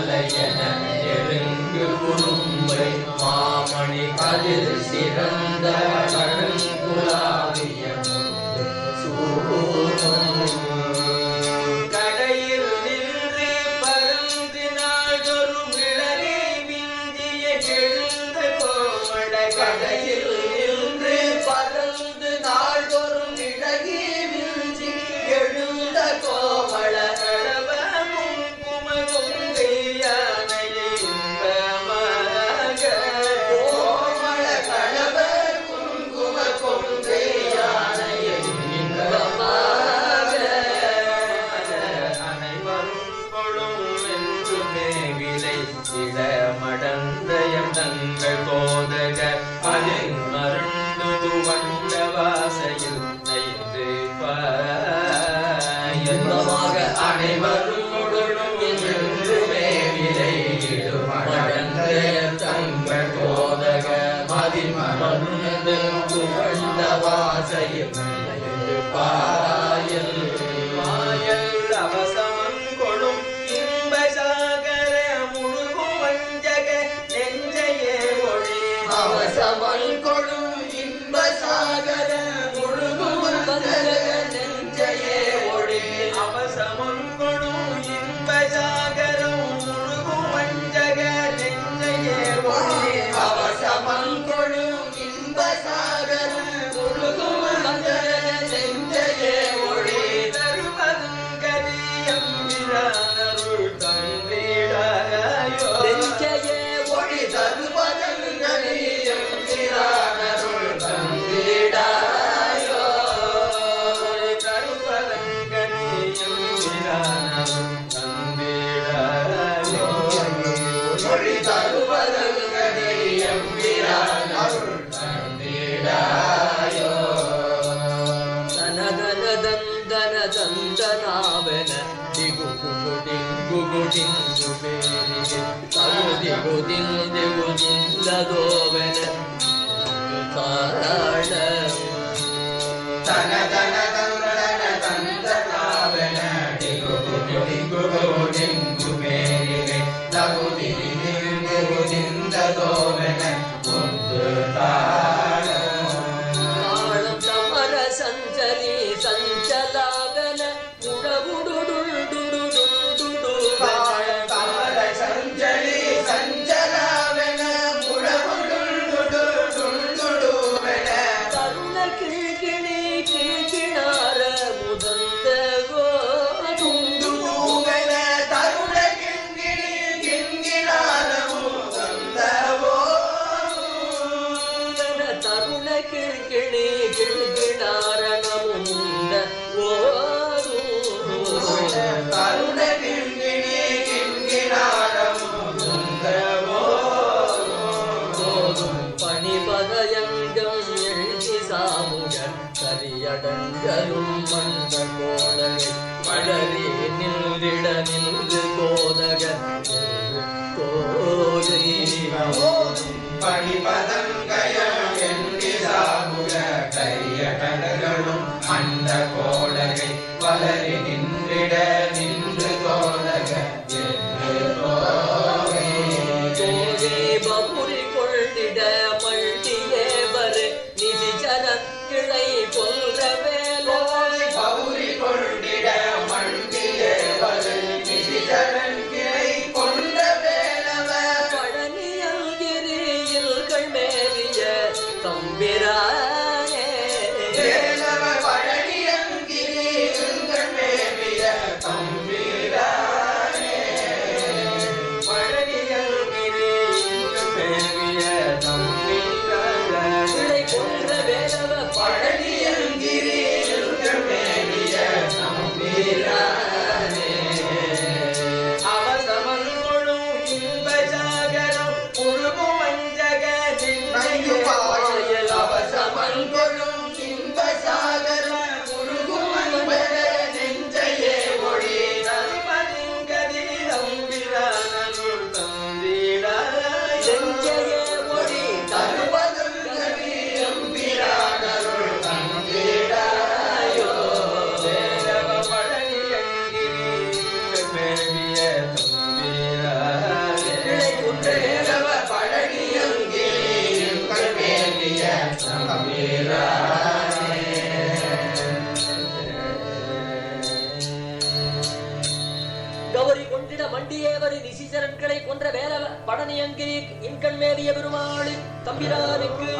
மலையன நெருங்கு குறும்பை மாமணி கதிர் சிறந்த கடுங்குலாவிய கடையில் நின்று பருந்து நாடொரு விளரை விஞ்சிய எழுந்த கோமட கடையில் நின்று பருந்து நாடொரு விளகி விஞ்சி எழுந்த கோமள கடவ குங்கும கொங்கையானையை இன்பமாக கோமள கடவ குங்கும கொங்கையானையை இன்பமாக அனைவரும் கொடும் என்றுமே விலை இடமடந்தயம் தங்கள் போதக அதில் மருண்டு வண்ட வாசையில் நைந்து பாயமாக அனைவரும் கொடும் என்றுமே விலை இடமடந்தயம் தங்கள் போதக அதில் மருண்டு வண்ட வாசையில் நைந்து பாயல் மாயல் அவசமன் கொடும் இன்ப சாகர முழுகும் வஞ்சக நெஞ்சையே ஒளி அவசமன் கொடும் இன்ப சாகர முழுகும் வஞ்சக நெஞ்சையே ஒளி அவசமன் கொடும் இன்ப சாகரம் முழுகும் வஞ்சக நெஞ்சையே ஒளி அவசமன் கொடும் இன்ப சாகர முழுகும் வஞ்சக நெஞ்சையே ஒளி தருவதும் கதியம் விரானருள் தந்திடாயோ நெஞ்சையே ஒளி தருவதும் கதியம் விரானருள் தந்திடாயோ தருவதும் கதியம் விரானருள் தந்திடாயோ ஒளி தருவதும் கதியம் விரானருள் தந்திடாயோ தனதனதந்தன தந்தனாவன திகுகுடிங்குகுடிங்கு பேரிகை தகுதிகுதிங்குதில்லதோவன தாராள தனதனதந்தன தந்தனாவன திகுகுடிங்குகுடிங்கு பேரிகை தகுதிகுதில்லதோவன ஒன்று தாழ தாளம் தமர சஞ்சலி சஞ்சலாவன உடவுடுடுடுடுடுடுடு தாளம் தமர சஞ்சலி சஞ்சலாவன உடவுடுடுடுடுடுடுவன தருண கிழ்கிணி கிழ்கிணார முதந்தவோ துண்டுவன தருண கிழ்கிணி கிழ்கிணார முதந்தவோ வந்தியேவரி நிசிசரன்களை கொன்ற வேல படனியங்கிரி இன்கண் மேவிய பெருமாள் தம்பிரானுக்கு